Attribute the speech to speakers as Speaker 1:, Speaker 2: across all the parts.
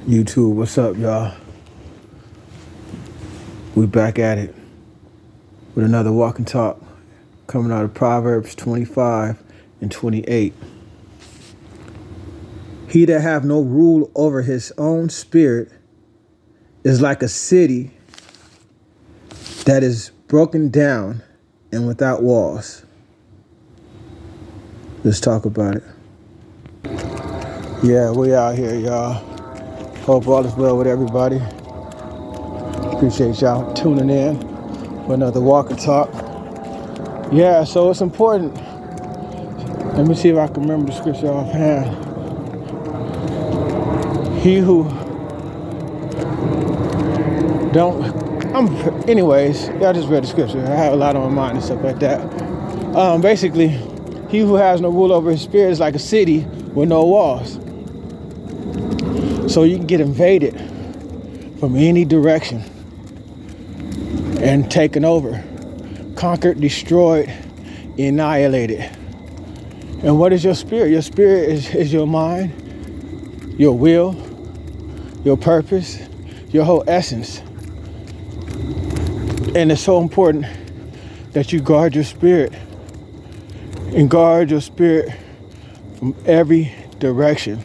Speaker 1: YouTube, what's up, y'all? We back at it with another walk and talk coming out of Proverbs 25 and 28. He that have no rule over his own spirit is like a city that is broken down and without walls. Let's talk about it. Yeah, we out here, y'all. Hope all is well with everybody. Appreciate y'all tuning in for another walk and talk. Yeah, so it's important. Let me see if I can remember the scripture offhand. He who anyways, y'all just read the scripture. I have a lot on my mind and stuff like that. Basically, he who has no rule over his spirit is like a city with no walls. So you can get invaded from any direction and taken over, conquered, destroyed, annihilated. And what is your spirit? Your spirit is your mind, your will, your purpose, your whole essence. And it's so important that you guard your spirit and guard your spirit from every direction.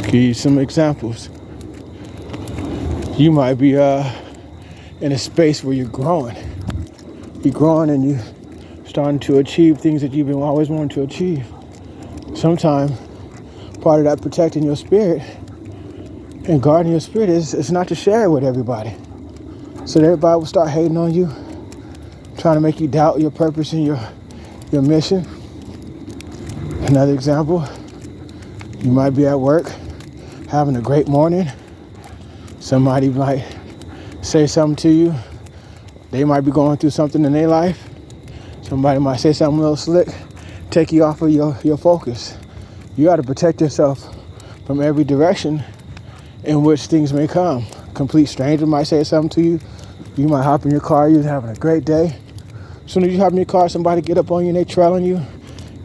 Speaker 1: Give you some examples. You might be in a space where you're growing. You're growing and you're starting to achieve things that you've been always wanting to achieve. Sometimes part of that protecting your spirit and guarding your spirit is not to share it with everybody. So that everybody will start hating on you, trying to make you doubt your purpose and your mission. Another example, you might be at work having a great morning. Somebody might say something to you. They might be going through something in their life. Somebody might say something a little slick, take you off of your focus. You got to protect yourself from every direction in which things may come. A complete stranger might say something to you. You might hop in your car, you're having a great day. As soon as you hop in your car, somebody get up on you and they trailing you.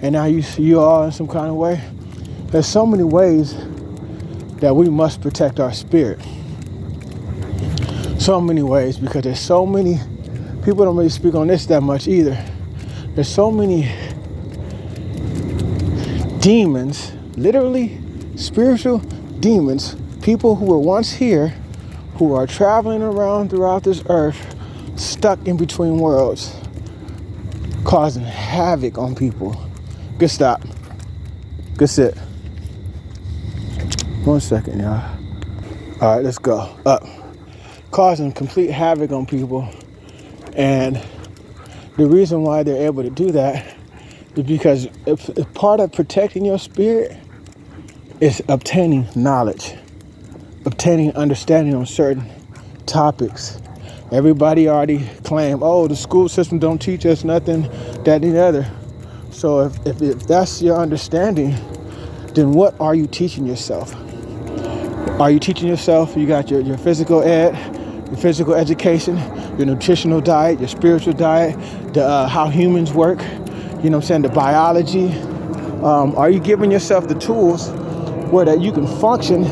Speaker 1: And now you all in some kind of way. There's so many ways that we must protect our spirit. So many ways, because there's so many, people don't really speak on this that much either. There's so many demons, literally spiritual demons, people who were once here, who are traveling around throughout this earth, stuck in between worlds, causing havoc on people. Good stop. Good sit. 1 second, y'all. All right, let's go. Up. Causing complete havoc on people. And the reason why they're able to do that is because if part of protecting your spirit is obtaining knowledge, obtaining understanding on certain topics. Everybody already claim, oh, the school system don't teach us nothing, that and the other. So if that's your understanding, then what are you teaching yourself? Are you teaching yourself? You got your physical ed, your physical education, your nutritional diet, your spiritual diet, how humans work, you know what I'm saying, the biology. Are you giving yourself the tools where that you can function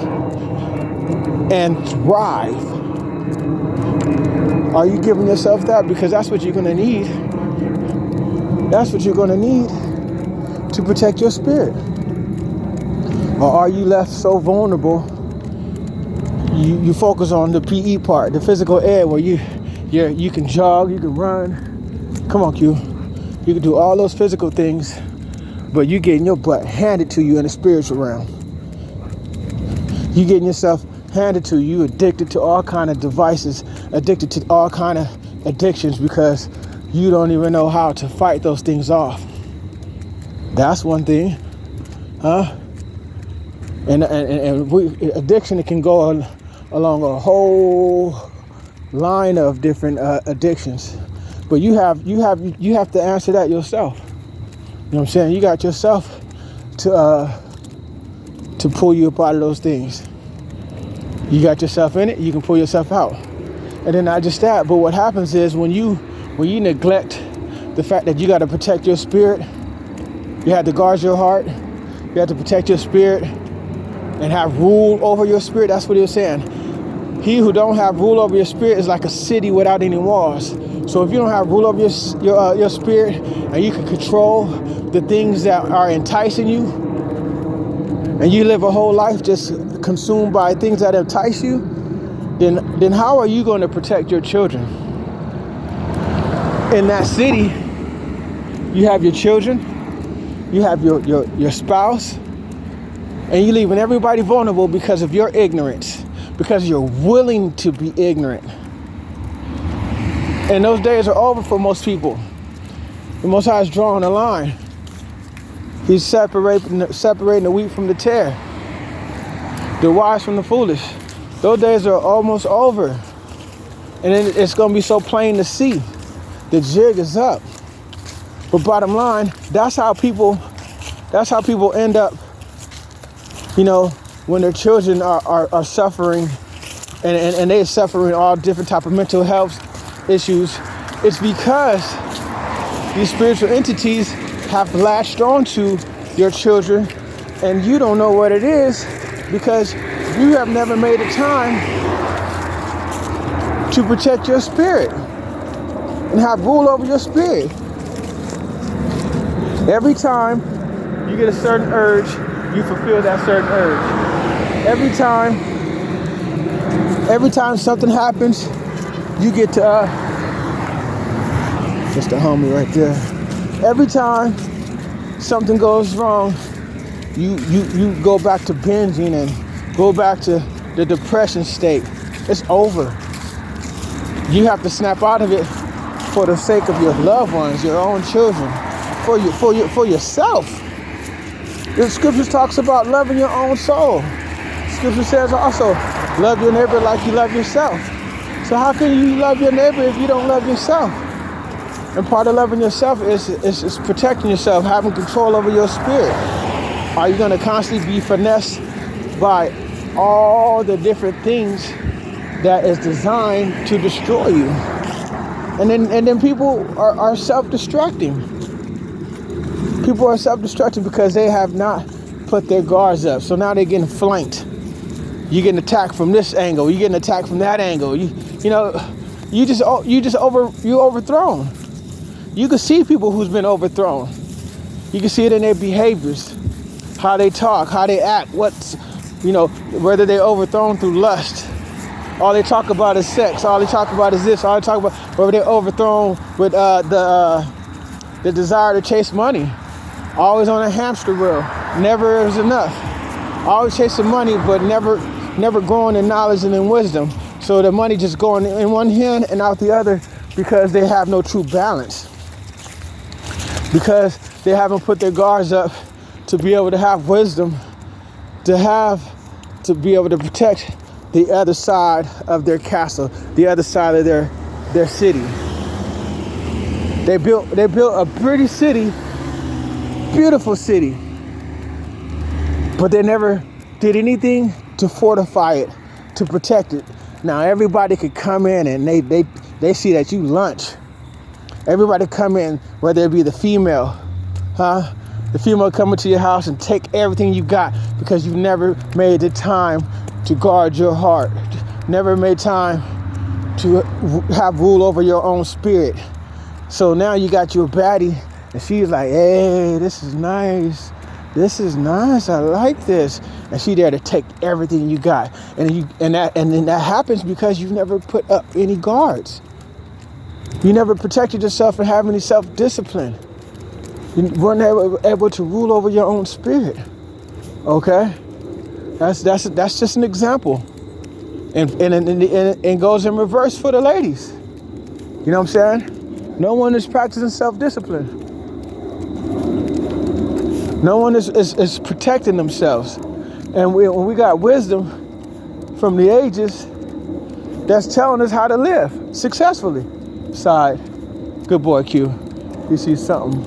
Speaker 1: and thrive? Are you giving yourself that? Because that's what you're going to need. That's what you're going to need to protect your spirit. Or are you left so vulnerable? You focus on the PE part, the physical ed, where you can jog, you can run. Come on, Q. You can do all those physical things, but you're getting your butt handed to you in the spiritual realm. You getting yourself handed to you, addicted to all kind of devices, addicted to all kind of addictions because you don't even know how to fight those things off. That's one thing, huh? And addiction, it can go along a whole line of different addictions, but you have to answer that yourself. You know what I'm saying? You got yourself to pull you up out of those things. You got yourself in it, you can pull yourself out. And then not just that, but what happens is when you neglect the fact that you got to protect your spirit, you have to guard your heart, you have to protect your spirit, and have rule over your spirit. That's what he was saying. He who don't have rule over your spirit is like a city without any walls. So if you don't have rule over your spirit, and you can control the things that are enticing you, and you live a whole life just consumed by things that entice you, then how are you going to protect your children? In that city, you have your children, you have your spouse, and you're leaving everybody vulnerable because of your ignorance, because you're willing to be ignorant. And those days are over for most people. The Most High is drawing a line. He's separating the wheat from the tare, the wise from the foolish. Those days are almost over. And then it's going to be so plain to see. The jig is up. But bottom line, that's how people end up, when their children are suffering and they're suffering all different type of mental health issues. It's because these spiritual entities have latched onto your children, and you don't know what it is because you have never made a time to protect your spirit and have rule over your spirit. Every time you get a certain urge, you fulfill that certain urge. Every time something happens, you get to just the homie right there. Every time something goes wrong, you go back to binging and go back to the depression state. It's over. You have to snap out of it for the sake of your loved ones, your own children, for yourself. The scriptures talks about loving your own soul. Scripture says also, love your neighbor like you love yourself. So how can you love your neighbor if you don't love yourself? And part of loving yourself is protecting yourself, having control over your spirit. Are you going to constantly be finessed by all the different things that is designed to destroy you? And then people are self-destructing. People are self-destructing because they have not put their guards up. So now they're getting flanked. You're getting attacked from this angle. You're getting attacked from that angle. You're overthrown. You can see people who's been overthrown. You can see it in their behaviors, how they talk, how they act, whether they're overthrown through lust. All they talk about is sex. All they talk about is this. All they talk about, whether they're overthrown with the desire to chase money. Always on a hamster wheel. Never is enough. Always chasing money, but never growing in knowledge and in wisdom. So the money just going in one hand and out the other because they have no true balance. Because they haven't put their guards up to be able to have wisdom, to be able to protect the other side of their castle, the other side of their city. They built a pretty city, beautiful city, but they never did anything to fortify it, to protect it. Now everybody could come in and they see that you lunch. Everybody come in, whether it be the female, the female coming to your house and take everything you got because you never made the time to guard your heart, never made time to have rule over your own spirit. So now you got your baddie and she's like, hey, this is nice. This is nice. I like this. And she there to take everything you got. And then that happens because you've never put up any guards. You never protected yourself and have any self-discipline. You weren't able to rule over your own spirit. Okay? That's just an example. And goes in reverse for the ladies. You know what I'm saying? No one is practicing self-discipline. No one is protecting themselves. And when we got wisdom from the ages, that's telling us how to live successfully. Side. Good boy, Q. You see something.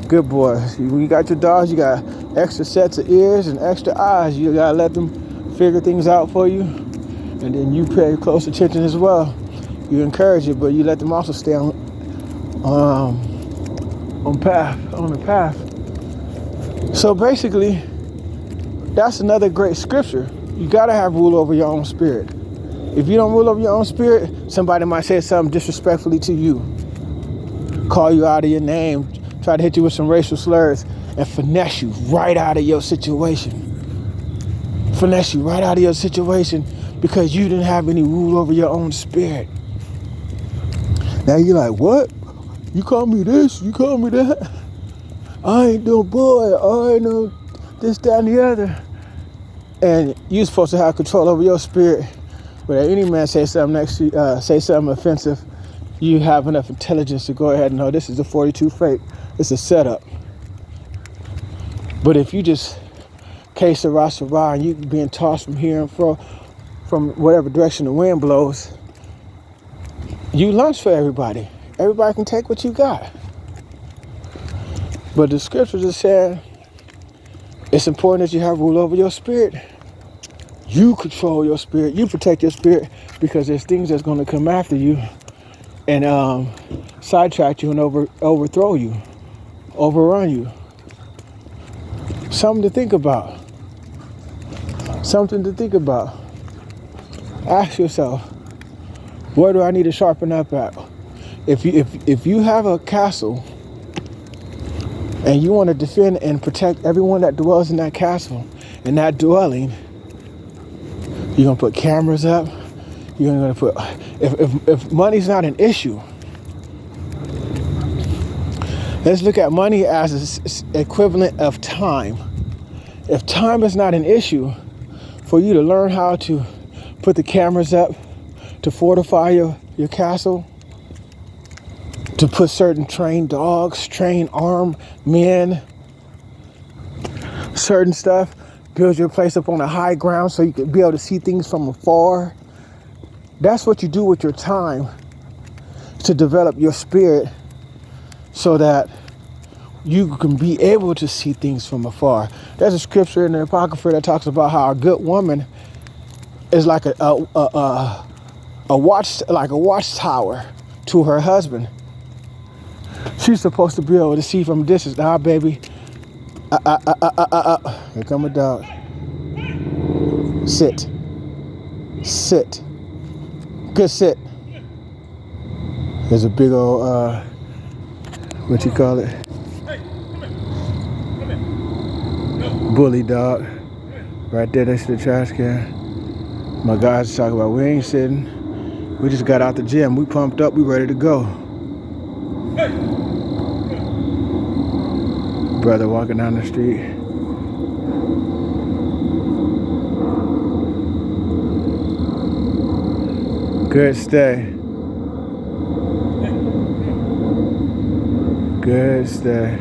Speaker 1: Good boy. When you got your dogs, you got extra sets of ears and extra eyes. You gotta let them figure things out for you. And then you pay close attention as well. You encourage it, but you let them also stay on the path. So basically, That's another great scripture. You got to have rule over your own spirit. If you don't rule over your own spirit, somebody might say something disrespectfully to you, call you out of your name, try to hit you with some racial slurs, and finesse you right out of your situation. Finesse you right out of your situation because you didn't have any rule over your own spirit. Now you're like, what? You call me this, you call me that? I ain't no boy, I ain't no this, that, and the other. And you're supposed to have control over your spirit. But any man say something next to say something offensive, you have enough intelligence to go ahead and know this is a 42 fake. It's a setup. But if you just que sera, sera, and you being tossed from here and from whatever direction the wind blows, you lunch for everybody. Everybody can take what you got. But the scriptures are saying it's important that you have rule over your spirit. You control your spirit. You protect your spirit because there's things that's going to come after you and sidetrack you and overthrow you, overrun you. Something to think about. Something to think about. Ask yourself, where do I need to sharpen up at? If you have a castle and you want to defend and protect everyone that dwells in that castle and that dwelling, you're gonna put cameras up. You're gonna put if money's not an issue. Let's look at money as an equivalent of time. If time is not an issue for you to learn how to put the cameras up, to fortify your castle, to put certain trained dogs, trained armed men, certain stuff, build your place up on a high ground so you can be able to see things from afar. That's what you do with your time to develop your spirit so that you can be able to see things from afar. There's a scripture in the Apocrypha that talks about how a good woman is like a watchtower to her husband. She's supposed to be able to see from a distance. Now, baby, here come a dog. Sit. Sit. Good sit. There's a big old, what you call it? Bully dog. Right there next to the trash can. My guys talking about, we ain't sitting. We just got out the gym. We pumped up. We ready to go. Brother walking down the street. Good stay. Good stay.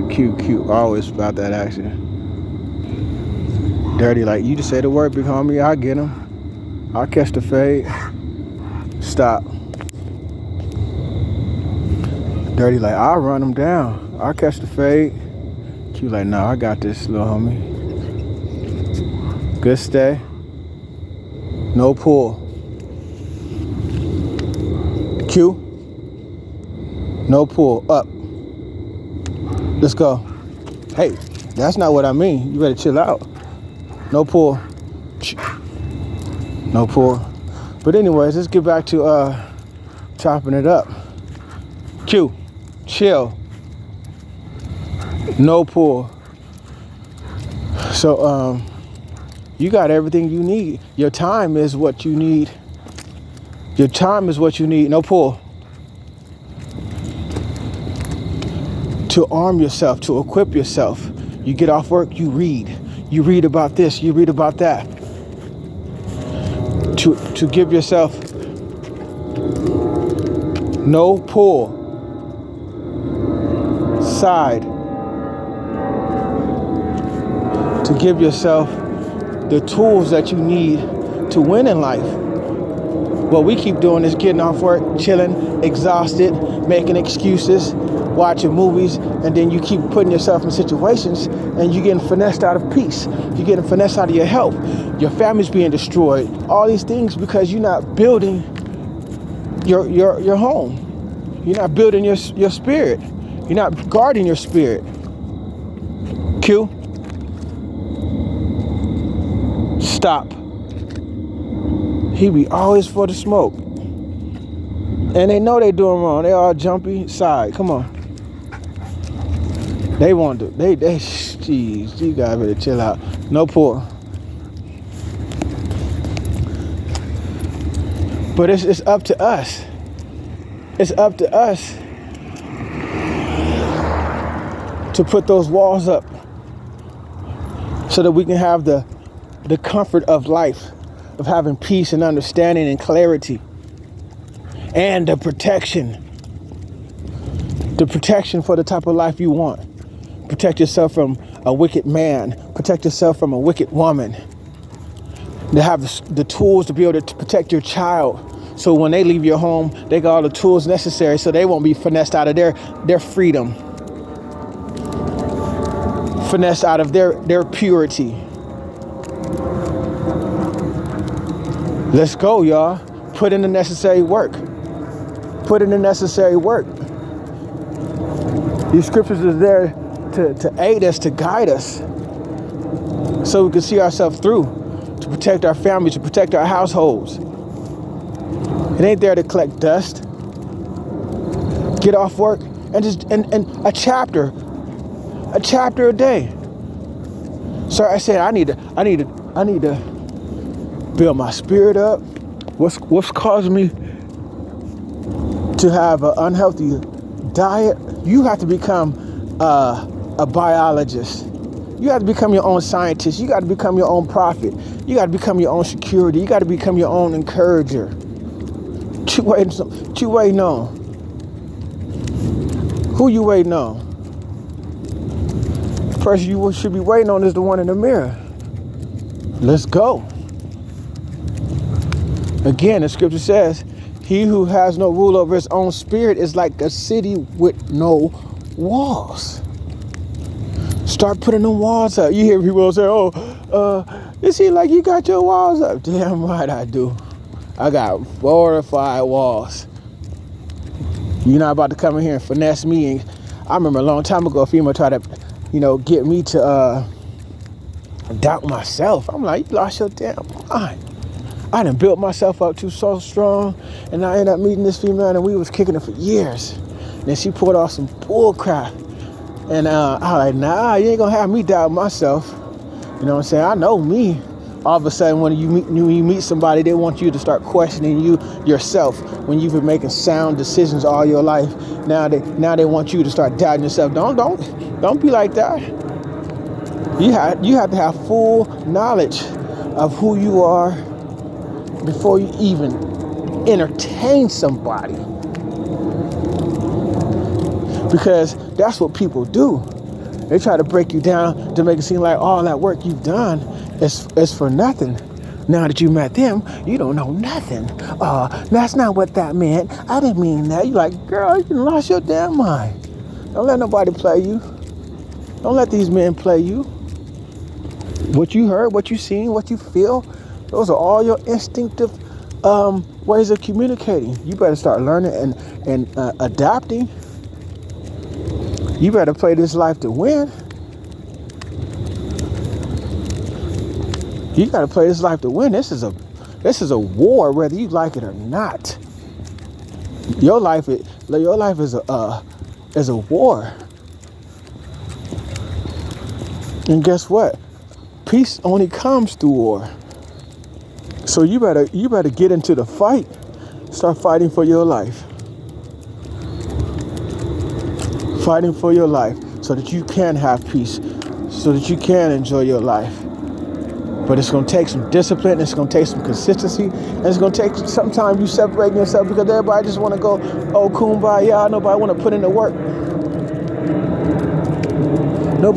Speaker 1: Cute. Always about that action. Dirty, like, you just say the word, big homie, I'll get him. I'll catch the fade. Stop. Dirty, like, I'll run him down. I'll catch the fade. Q, like, no, I got this, little homie. Good stay. No pull. Q. No pull. Up. Let's go. Hey, that's not what I mean. You better chill out. No pull. No pull. But anyways, let's get back to chopping it up. Q. Chill. No pull. So you got everything you need. Your time is what you need. Your time is what you need. No pull. To arm yourself, to equip yourself. You get off work, you read. You read about this, you read about that. To give yourself no pull. Side. To give yourself the tools that you need to win in life. What we keep doing is getting off work, chilling, exhausted, making excuses, watching movies, and then you keep putting yourself in situations and you're getting finessed out of peace. You're getting finessed out of your health. Your family's being destroyed. All these things because you're not building your home. You're not building your spirit. You're not guarding your spirit. Q. Stop. He be always for the smoke. And they know they doing wrong. They all jumpy side. Come on. They want to. Jeez, you guys better chill out. No pour. But it's up to us. It's up to us to put those walls up so that we can have the comfort of life, of having peace and understanding and clarity, and the protection for the type of life you want. Protect yourself from a wicked man. Protect yourself from a wicked woman. To have the tools to be able to protect your child. So when they leave your home, they got all the tools necessary so they won't be finessed out of their freedom. Finessed out of their purity. Let's go, y'all. Put in the necessary work. Put in the necessary work. These scriptures are there to aid us, to guide us, so we can see ourselves through, to protect our families, to protect our households. It ain't there to collect dust. Get off work and a chapter a day. So I said I need to build my spirit up. What's causing me to have an unhealthy diet? You have to become a biologist. You have to become your own scientist. You got to become your own prophet. You got to become your own security. You got to become your own encourager. What you waiting on? Who you waiting on? The person you should be waiting on is the one in the mirror. Let's go. Again, the scripture says, he who has no rule over his own spirit is like a city with no walls. Start putting them walls up. You hear people say, it seems like you got your walls up. Damn right I do. I got fortified walls. You're not about to come in here and finesse me. And I remember a long time ago, a female tried to, get me to doubt myself. I'm like, you lost your damn mind. I done built myself up so strong, and I ended up meeting this female, and we was kicking it for years. And then she pulled off some bull crap. And I was like, nah, you ain't gonna have me doubt myself. You know what I'm saying? I know me. All of a sudden, when you meet somebody, they want you to start questioning yourself. When you've been making sound decisions all your life, now they want you to start doubting yourself. Don't be like that. You have to have full knowledge of who you are before you even entertain somebody. Because that's what people do. They try to break you down to make it seem like all that work you've done is for nothing. Now that you met them, you don't know nothing. That's not what that meant. I didn't mean that. You're like, girl, you lost your damn mind. Don't let nobody play you. Don't let these men play you. What you heard, what you seen, what you feel, those are all your instinctive ways of communicating. You better start learning and adapting. You better play this life to win. You gotta play this life to win. This is a war, whether you like it or not. Your life is a war. And guess what? Peace only comes through war. So you better get into the fight. Start fighting for your life. Fighting for your life so that you can have peace, so that you can enjoy your life. But it's going to take some discipline, it's going to take some consistency, and it's going to take sometimes you separating yourself because everybody just want to go, kumbaya, nobody want to put in the work. No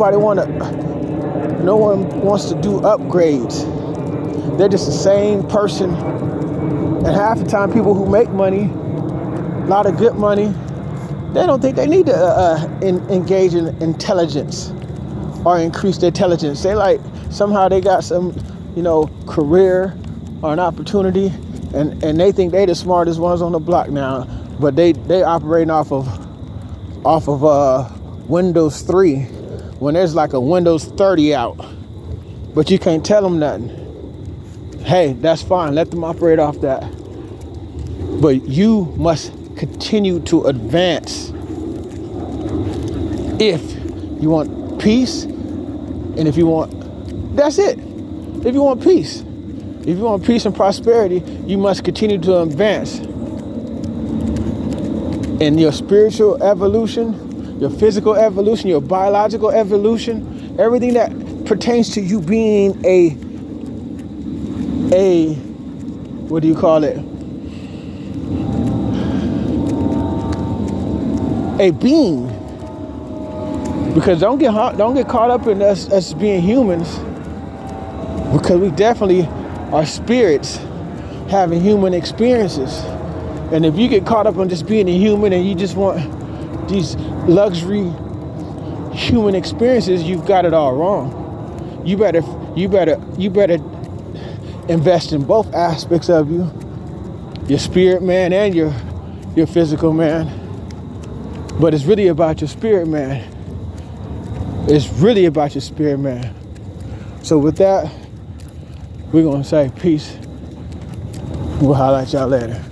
Speaker 1: one wants to do upgrades. They're just the same person. And half the time people who make money, a lot of good money, they don't think they need to engage in intelligence or increase their intelligence. They like somehow they got some, career or an opportunity and they think they the smartest ones on the block now, but they operating off of Windows 3 when there's like a Windows 30 out, but you can't tell them nothing. Hey, that's fine. Let them operate off that. But you must continue to advance if you want peace, and if you want, that's it. If you want peace, if you want peace and prosperity, you must continue to advance in your spiritual evolution, your physical evolution, your biological evolution, everything that pertains to you being a what do you call it? A being. Because don't get caught up in us being humans, because we definitely are spirits having human experiences. And if you get caught up on just being a human and you just want these luxury human experiences, you've got it all wrong. You better invest in both aspects of you, your spirit man and your physical man. But it's really about your spirit man. It's really about your spirit man. So with that, we're gonna say peace. We'll holler at y'all later.